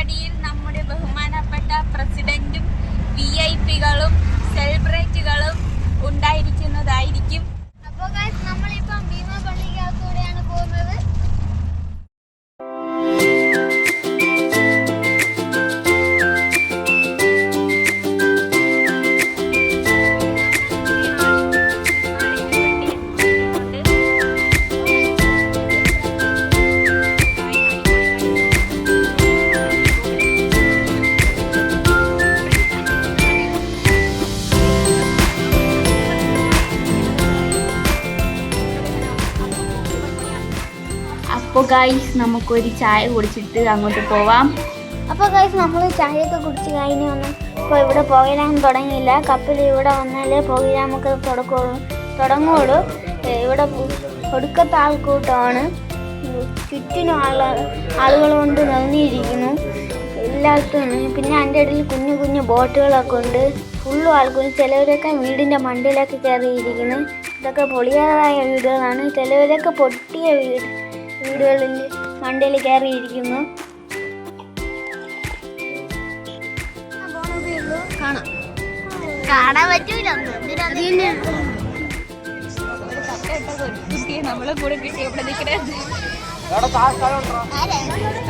പരിപാടിയിൽ നമ്മുടെ ബഹുമാനപ്പെട്ട പ്രസിഡന്റും VIP-കളും സെലിബ്രിറ്റികളും ഉണ്ടായിരിക്കുന്നതായിരിക്കും. അപ്പോൾ നമ്മളിപ്പം ഭീമാ പള്ളിക്കകത്തൂടെയാണ് പോകുന്നത്. അപ്പോൾ ഗൈസ് നമുക്കൊരു ചായ കുടിച്ചിട്ട് അങ്ങോട്ട് പോവാം. അപ്പോൾ ഗൈസ് നമ്മൾ ചായയൊക്കെ കുടിച്ച് കഴിഞ്ഞ് വന്നു. ഇപ്പോൾ ഇവിടെ പ്രോഗ്രാം തുടങ്ങിയില്ല. കപ്പൽ ഇവിടെ വന്നാലേ പ്രോഗ്രാമൊക്കെ തുടങ്ങുള്ളൂ. ഇവിടെ ഒടുക്കത്തെ ആൾക്കൂട്ടമാണ്. ചുറ്റിനും ആളുകൾ കൊണ്ട് നിറഞ്ഞിരിക്കുന്നു എല്ലായിടത്തും. പിന്നെ അതിൻ്റെ ഇടയിൽ കുഞ്ഞു കുഞ്ഞു ബോട്ടുകളൊക്കെ ഉണ്ട്. ഫുള്ളും ആൾക്കൂട്ടം. ചിലവരൊക്കെ വീടിൻ്റെ മണ്ടയിലൊക്കെ കയറിയിരിക്കുന്നു. ഇതൊക്കെ പൊളിയാതായ വീടുകളാണ്. ചിലവരൊക്കെ പൊട്ടിയ വീടുകളിൽ മണ്ടയിൽ കയറിയിരിക്കുന്നു. കാണാൻ പറ്റൂല. നമ്മളെ കൂടെ കിട്ടി ഇവിടെ നിൽക്കുന്നത്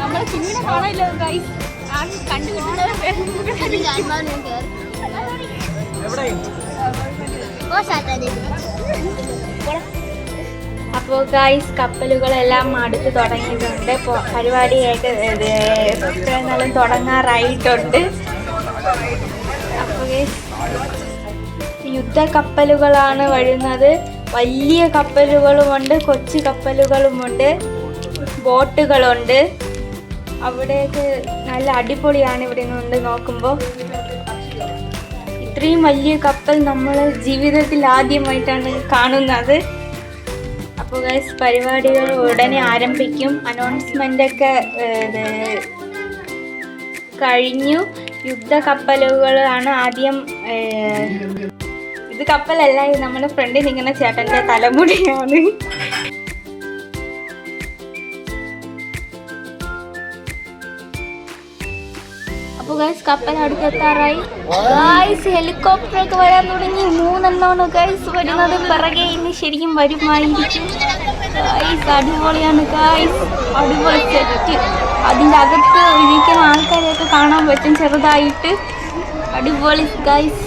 നമ്മളെ പിന്നീട് കാണാനില്ല ഗൈസ്. അപ്പോൾ ഗൈസ് കപ്പലുകളെല്ലാം അടുത്ത് തുടങ്ങിയിട്ടുണ്ട്. പരിപാടിയായിട്ട് നല്ല തുടങ്ങാറായിട്ടുണ്ട്. അപ്പോൾ യുദ്ധക്കപ്പലുകളാണ് വരുന്നത്. വലിയ കപ്പലുകളുമുണ്ട്, കൊച്ചു കപ്പലുകളുമുണ്ട്, ബോട്ടുകളുണ്ട്. അവിടേക്ക് നല്ല അടിപൊളിയാണ് ഇവിടെ നിന്ന് നോക്കുമ്പോൾ. ഇത്രയും വലിയ കപ്പൽ നമ്മൾ ജീവിതത്തിൽ ആദ്യമായിട്ടാണ് കാണുന്നത്. അപ്പോൾ ഗൈസ് പരിപാടികൾ ഉടനെ ആരംഭിക്കും. അനൗൺസ്മെൻ്റൊക്കെ കഴിഞ്ഞു. യുദ്ധ കപ്പലുകളാണ് ആദ്യം. ഇത് കപ്പലല്ല, ഇത് നമ്മുടെ ഫ്രണ്ടിൽ നിൽക്കുന്ന ചേട്ടൻ്റെ തലമുടിയാണ്. അപ്പോൾ ഗൈസ് കപ്പൽ അടുത്തെത്താറായി. ഗൈസ് ഹെലികോപ്റ്ററൊക്കെ വരാൻ തുടങ്ങി. 3 എണ്ണമാണ് ഗൈസ് വരുന്നത്. പിറകെ ഇനി ശരിക്കും വരുമായിരിക്കും. ഗൈസ് അടിപൊളിയാണ് ഗൈസ്, അടിപൊളി സെറ്റ്. അതിൻ്റെ അകത്ത് ഇരിക്കുന്ന ആൾക്കാരെയൊക്കെ കാണാൻ പറ്റും ചെറുതായിട്ട്. അടിപൊളി ഗൈസ്.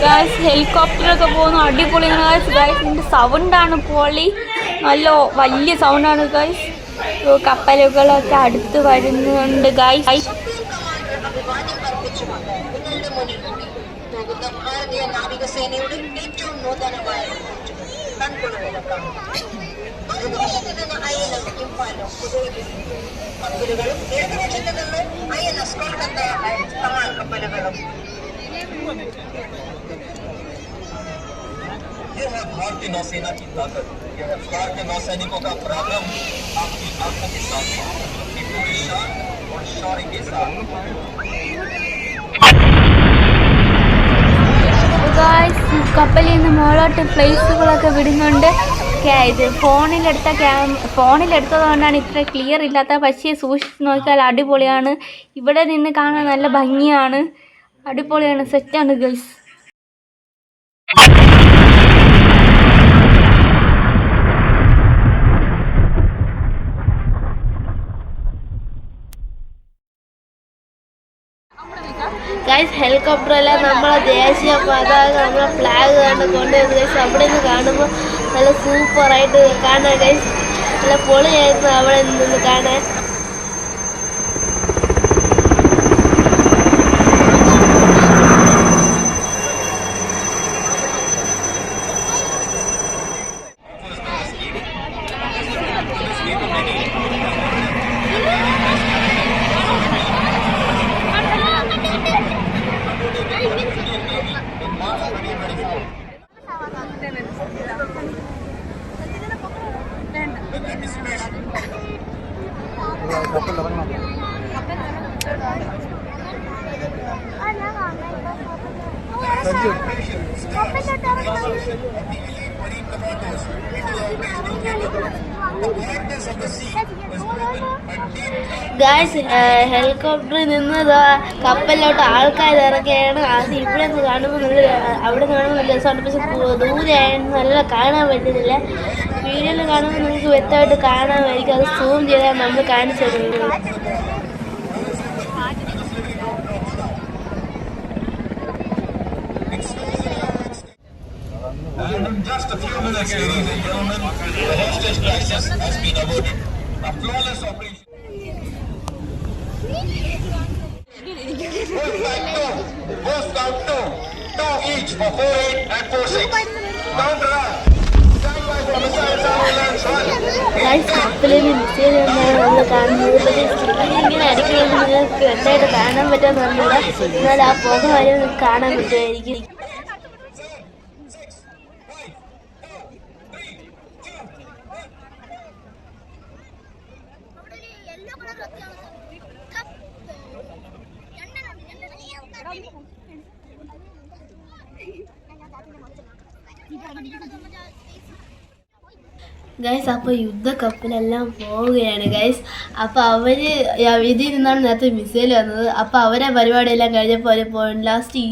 ഗൈസ് ഹെലികോപ്റ്ററൊക്കെ പോകുന്നു. അടിപൊളിയാണ് ഗൈസ്. ഗൈസിൻ്റെ സൗണ്ടാണ് പൊളി. നല്ല വലിയ സൗണ്ടാണ് ഗൈസ്. കപ്പലുകളൊക്കെ അടുത്ത് വരുന്നുണ്ട് ഗൈസ്. ये है भारतीय नौसेना की ताकत। यह है भारतीय नौसैनिकों का पराक्रम। आपकी आंखों के सामने अपनी पूरी शान और शौर्य के साथ। കപ്പലിൽ നിന്ന് മുകളോട്ട് പ്ലേസുകളൊക്കെ വിടുന്നുണ്ട്. ഇത് ഫോണിലെടുത്തത് കൊണ്ടാണ് ഇത്ര ക്ലിയർ ഇല്ലാത്ത. പക്ഷേ സൂക്ഷിച്ച് നോക്കിയാൽ അടിപൊളിയാണ്. ഇവിടെ നിന്ന് കാണാൻ നല്ല ഭംഗിയാണ്. അടിപൊളിയാണ്, സെറ്റാണ് ഗൈസ്. ഗൈസ് ഹെലികോപ്റ്ററെല്ലാം നമ്മളെ ദേശീയ പതാക, നമ്മളെ ഫ്ലാഗ് കണ്ട് കൊണ്ടുവരുന്നത് ഗൈസ്. അവിടെ നിന്ന് കാണുമ്പോൾ നല്ല സൂപ്പറായിട്ട് കാണാൻ ഗൈസ്. നല്ല പൊളിയായിരുന്നു അവിടെ നിന്ന് കാണാൻ. ഗായ്സ് ഹെലികോപ്റ്ററിൽ നിന്ന് കപ്പലിലോട്ട് ആൾക്കാർ ഇറക്കുകയാണ്. അത് ഇവിടെ നിന്ന് കാണുമ്പോൾ നല്ല അവിടെ നിന്ന് കാണുമ്പോൾ നല്ല രസമുണ്ട്. പക്ഷെ ദൂരെയായിരുന്നു നല്ല കാണാൻ പറ്റുന്നില്ല. വീഡിയോയിൽ കാണുമ്പോൾ നിങ്ങൾക്ക് വ്യക്തമായിട്ട് കാണാമായിരിക്കും. അത് സൂം ചെയ്താൽ നമ്മൾ കാണിച്ചു തരുന്നത്. And in just a few minutes, ladies and gentlemen, the hostage crisis has been averted. A flawless operation. Full flight 2, Coast Guard 2, 2 each for 4-8 and 4-6. Counter up. Stand by for missiles and land run. Guys കപ്പലിൽ missile എന്നാണ് നമ്മൾ കാണുന്നത്. പക്ഷേ ഇങ്ങനെ അടിക്കുന്നത് നിങ്ങൾക്ക് വ്യക്തമായിട്ട് കാണാൻ പറ്റുമെന്നില്ല. എന്നാൽ ആ പുക വരെ നിങ്ങൾക്ക് കാണാൻ പറ്റുമായിരിക്കും. ഗൈസ് അപ്പോൾ യുദ്ധക്കപ്പലെല്ലാം പോവുകയാണ് ഗൈസ്. അപ്പോൾ അവർ ഇതിൽ നിന്നാണ് നേരത്തെ മിസൈൽ വന്നത്. അപ്പോൾ അവരെ പരിപാടിയെല്ലാം കഴിഞ്ഞപ്പോൾ അവർ പോയിന്റ് ലാസ്റ്റ്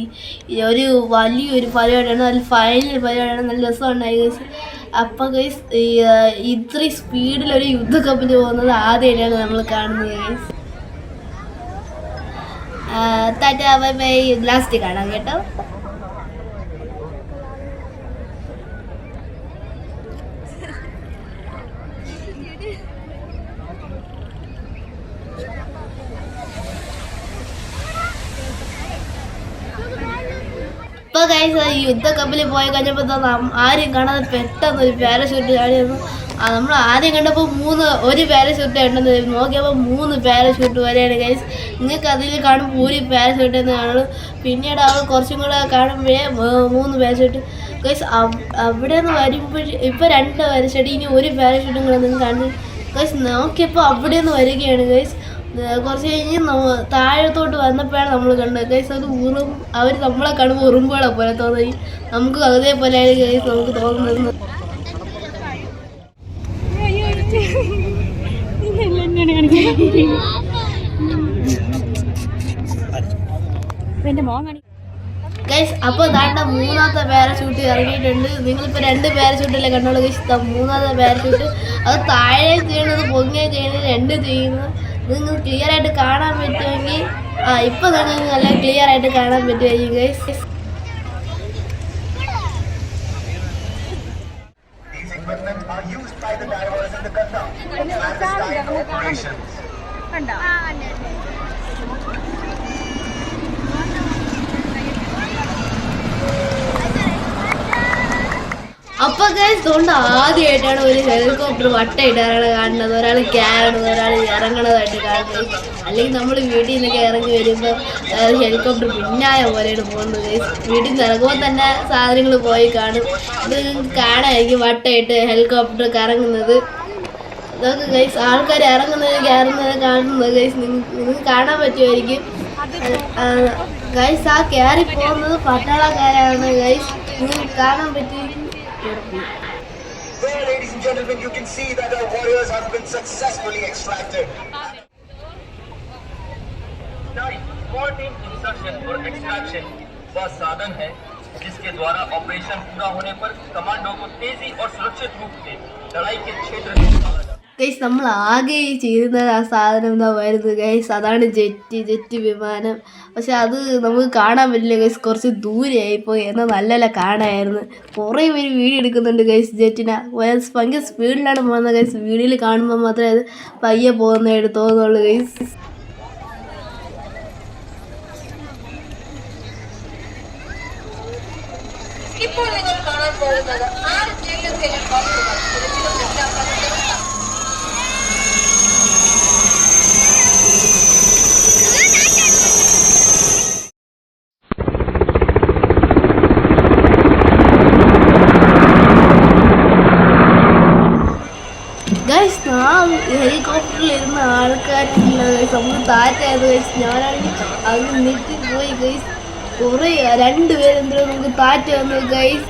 ഒരു വലിയൊരു പരിപാടിയാണ്, അതിൽ ഫൈനൽ പരിപാടിയാണ്. നല്ല രസമുണ്ടായി ഗൈസ്. അപ്പോൾ ഗൈസ് ഇത്രയും സ്പീഡിലൊരു യുദ്ധക്കപ്പൽ പോകുന്നത് ആദ്യമായിട്ടാണ് നമ്മൾ കാണുന്നത് guys. Tata bye bye, last കാണാം കേട്ടോ. ഇപ്പോൾ ഗൈസ് യുദ്ധക്കപ്പലിൽ പോയി കഴിഞ്ഞപ്പോൾ ആരും കാണാതെ പെട്ടെന്ന് ഒരു പാരഷൂട്ട് ചാടിയിരുന്നു. നമ്മൾ ആദ്യം കണ്ടപ്പോൾ ഒരു പാരഷൂട്ട് ഉണ്ടെന്ന് നോക്കിയപ്പോൾ 3 പാരഷൂട്ട് വരെയാണ് ഗൈസ്. നിങ്ങൾക്ക് അതിൽ കാണുമ്പോൾ ഒരു പാരഷൂട്ട് എന്ന് കാണുള്ളൂ. പിന്നീട് അവർ കുറച്ചും കൂടെ കാണുമ്പോഴേ 3 പാരഷൂട്ട് ഗൈസ്. അവിടെ നിന്ന് വരുമ്പോൾ ഇപ്പോൾ 2 പാരഷൂട്ട്, ഇനി ഒരു പാരഷൂട്ടും കൂടെ നിങ്ങൾ കാണുന്നു ഗൈസ്. നോക്കിയപ്പോൾ അവിടെ നിന്ന് വരികയാണ് ഗൈസ്. കുറച്ച് കഴിഞ്ഞ് താഴത്തോട്ട് വന്നപ്പോഴാണ് നമ്മൾ കണ്ടത് ഗൈസ്. അത് അവർ നമ്മളെ കാണുമ്പോൾ ഉറുമ്പുകളെ പോലെ തോന്നി. നമുക്ക് അതേപോലെയാണ് ഗൈസ് നമുക്ക് തോന്നുന്നത്. ഗൈസ് അപ്പോൾ ദാണ്ട 3ാമത്തെ പാരഷൂട്ട് ഇറങ്ങിയിട്ടുണ്ട്. നിങ്ങളിപ്പോൾ 2 പാരഷൂട്ടല്ലേ കണ്ടോളൂ ഗൈസ്. 3ാമത്തെ പാരഷൂട്ട് അത് താഴെ ചെയ്യണത് പൊങ്ങുകയും ചെയ്യുന്നത് 2 ചെയ്യുന്നത് നിങ്ങൾക്ക് ക്ലിയർ ആയിട്ട് കാണാൻ പറ്റുമെങ്കിൽ ഇപ്പോൾ നിങ്ങൾക്ക് നല്ല ക്ലിയർ ആയിട്ട് കാണാൻ പറ്റുമായിരിക്കും guys. These equipment are used by the divers in the Ganga for clandestine operations. അപ്പോൾ ഗൈസ് അതുകൊണ്ട് ആദ്യമായിട്ടാണ് ഒരു ഹെലികോപ്റ്റർ വട്ടയിട്ടാണ് കാണുന്നത്. ഒരാൾ കയറണത്, ഒരാൾ ഇറങ്ങണതായിട്ട് കാണുന്നത്. അല്ലെങ്കിൽ നമ്മൾ വീട്ടിൽ നിന്നൊക്കെ ഇറങ്ങി വരുമ്പോൾ ഹെലികോപ്റ്റർ പിന്നായ പോലെയാണ് പോകുന്നത് ഗൈസ്. വീട്ടിൽ നിന്ന് ഇറങ്ങുമ്പോൾ തന്നെ സാധനങ്ങൾ പോയി കാണും. ഇത് നിങ്ങൾക്ക് കാണാമായിരിക്കും വട്ടയിട്ട് ഹെലികോപ്റ്റർ കറങ്ങുന്നത്. ഇതൊക്കെ ഗൈസ് ആൾക്കാർ ഇറങ്ങുന്നത് കയറുന്നത് കാണുന്നത് ഗൈസ് നിങ്ങൾക്ക് കാണാൻ പറ്റുമായിരിക്കും ഗൈസ്. ആ കയറി പോകുന്നത് പട്ടാളക്കാരാണ് ഗൈസ്, നിങ്ങൾക്ക് കാണാൻ പറ്റുമായിരിക്കും. There, ladies and gentlemen, you can see that our warriors have been successfully extracted. Small team insertion और extraction वह साधन है जिसके द्वारा ऑपरेशन पूरा होने पर कमांडो को तेजी और सुरक्षित रूप से लड़ाई के क्षेत्र में निकाला जाता है. ഗൈസ് നമ്മൾ ആകെ ചെയ്യുന്നത് ആ സാധനം എന്താ വരുന്നത് ഗൈസ്, അതാണ് ജെറ്റ് വിമാനം. പക്ഷെ അത് നമുക്ക് കാണാൻ പറ്റില്ല ഗൈസ്, കുറച്ച് ദൂരെയായിപ്പോയി. എന്നാൽ നല്ല കാണാമായിരുന്നു. കുറേ പേര് വീഡിയോ എടുക്കുന്നുണ്ട് ഗൈസ് ജെറ്റിനെ. ഭയങ്കര സ്പീഡിലാണ് പോകുന്നത് ഗൈസ്. വീഡിയോയിൽ കാണുമ്പോൾ മാത്രമേ അത് പയ്യെ പോകുന്നതായിട്ട് തോന്നുള്ളൂ ഗൈസ്. ഇപ്പോൾ നിങ്ങൾ കാണാൻ പോകുന്നത് 6 ജെറ്റ് ഹെലികോപ്റ്ററുകൾ. ഗൈസ് ഹെലികോപ്റ്ററിൽ ഇരുന്ന ആൾക്കാരില്ല ഗൈസ്. നമുക്ക് താറ്റായത് ഗൈസ്. ഞാനാണെങ്കിൽ അങ്ങ് നെറ്റിപ്പോയി ഗൈസ്. കുറേ 2 പേരെന്തോ നമുക്ക് താറ്റ വന്നു ഗൈസ്.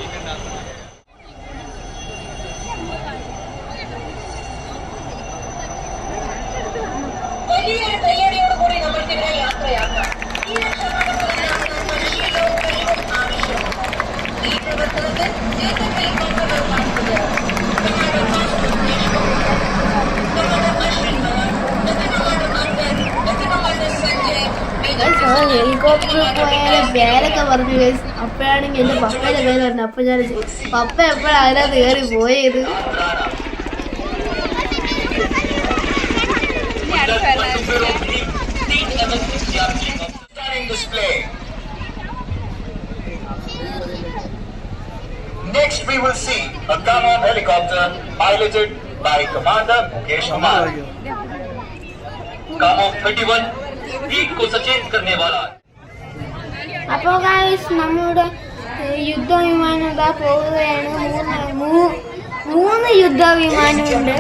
പേരൊക്കെ പറഞ്ഞു ഗൈസ്. അപ്പോഴാണെങ്കിൽ എൻ്റെ പപ്പയുടെ പേര് പറഞ്ഞു. അപ്പൊ ഞാൻ പപ്പ എപ്പോഴാണ് അതിനകത്ത് കയറി പോയത്. Next, we will see a Kamon helicopter piloted by Commander Mukesh Kumar. Kamon 31 वीर को सचेत करने वाला है. അപ്പോൾ ഗൈസ് നമ്മളുടെ യുദ്ധവിമാനം ഇതാ പോവുകയാണ്. മൂന്ന് യുദ്ധവിമാനമുണ്ട്.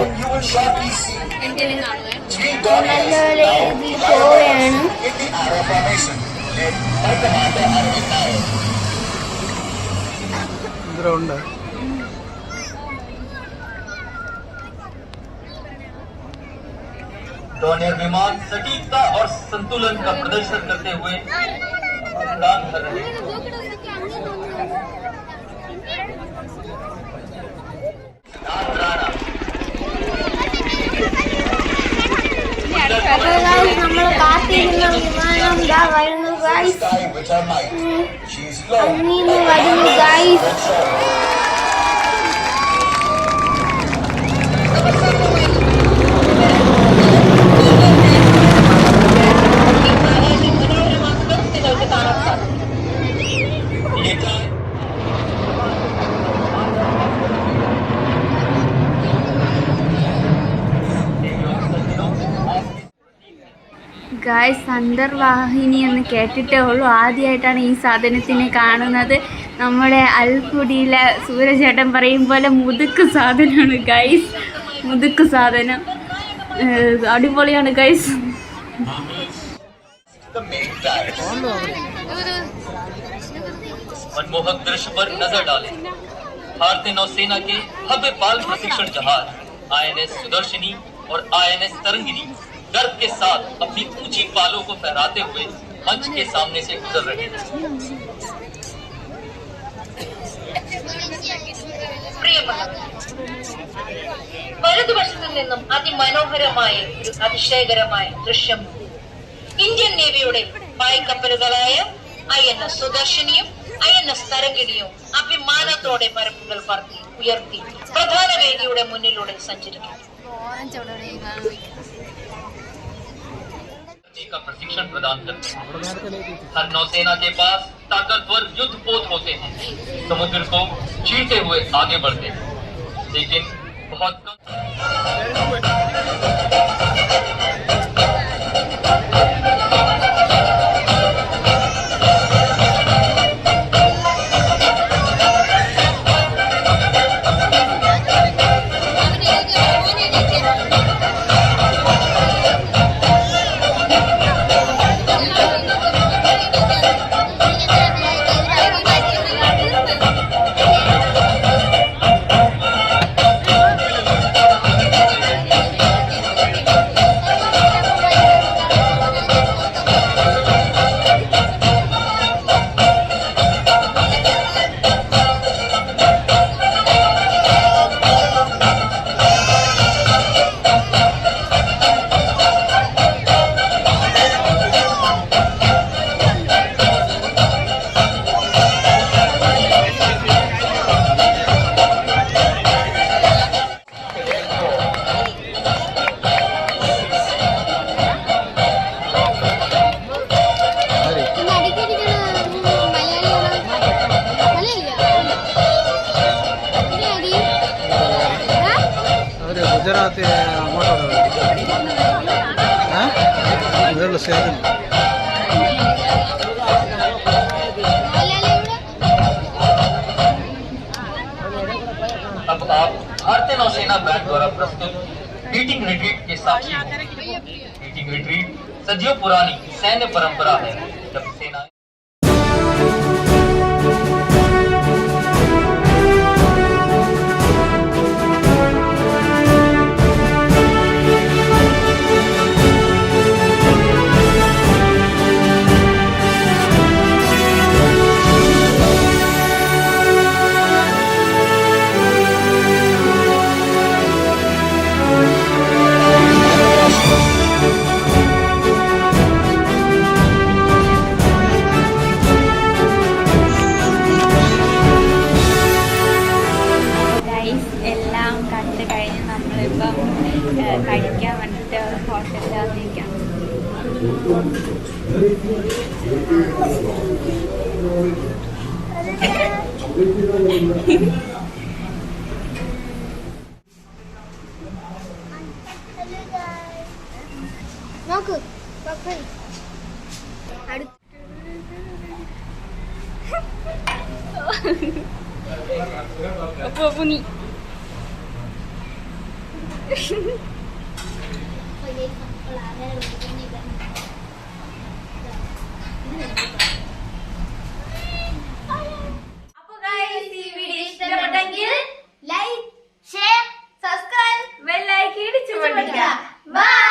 നല്ലപോലെ ഇതിൽ പോവുകയാണ്. डोनियर विमान सटीकता और संतुलन का प्रदर्शन करते हुए उड़ान भर रहे हैं. അപ്പോൾ ഗൈസ് നമ്മൾ കാത്തിരുന്ന വിമാനം ഇതാ വരുന്നു ഗൈസ്. അങ്ങനെ വരുന്നു ഗൈസ്. ഗായ്സ് അന്തർവാഹിനി എന്ന് കേട്ടിട്ടേ ഉള്ളൂ. ആദ്യമായിട്ടാണ് ഈ സാധനത്തിനെ കാണുന്നത്. നമ്മുടെ അൽക്കുടിയിലെ സൂര്യചേട്ടൻ പറയും പോലെ മുതുക്ക് സാധനമാണ് ഗൈസ്. മുതുക്ക് സാധനം അടിപൊളിയാണ് ഗൈസ്. मनमोहक दृश्य पर नजर डालें. भारतीय नौसेना के भव्य बाल प्रशिक्षण जहाज INS सुदर्शनी और INS तरंगिनी गर्व के साथ अपनी ऊंची पालों को फहराते हुए मंच के सामने से गुजर रहे हैं. വലതുവശത്തു നിന്നും അതിമനോഹരമായ ഒരു അതിശയകരമായ ദൃശ്യം. ഇന്ത്യൻ നേവിയുടെ പായ്ക്കപ്പലുകളായ INS സുദർശനിയും INS തരംഗിണിയും അഭിമാനത്തോടെ പരപ്പുകൾ പറത്തി ഉയർത്തി പ്രധാന വേദിയുടെ മുന്നിലൂടെ സഞ്ചരിക്കും. का प्रशिक्षण प्रदान करते हैं. हर नौसेना के पास ताकतवर युद्ध पोत होते हैं. समुद्र को चीरते हुए आगे बढ़ते हैं, लेकिन बहुत कम. ഗുജറാത്തി അങ്ങോട്ടാണ് ഇതുള്ള സേവനം. अब आप भारतीय नौसेना बैंड द्वारा प्रस्तुत बीटिंग रिट्रीट के साक्षी हैं. बीटिंग रिट्रीट सदियों पुरानी सैन्य परंपरा है जब सेना നോക്ക് അപ്പൊ നീ ഇഷ്ടപ്പെട്ടെങ്കിൽ ലൈക്ക് ഷെയർ സബ്സ്ക്രൈബ് ബെല്ലൈക്കൺ ഇടിച്ചു പൊട്ടിക്കാം. ബൈ.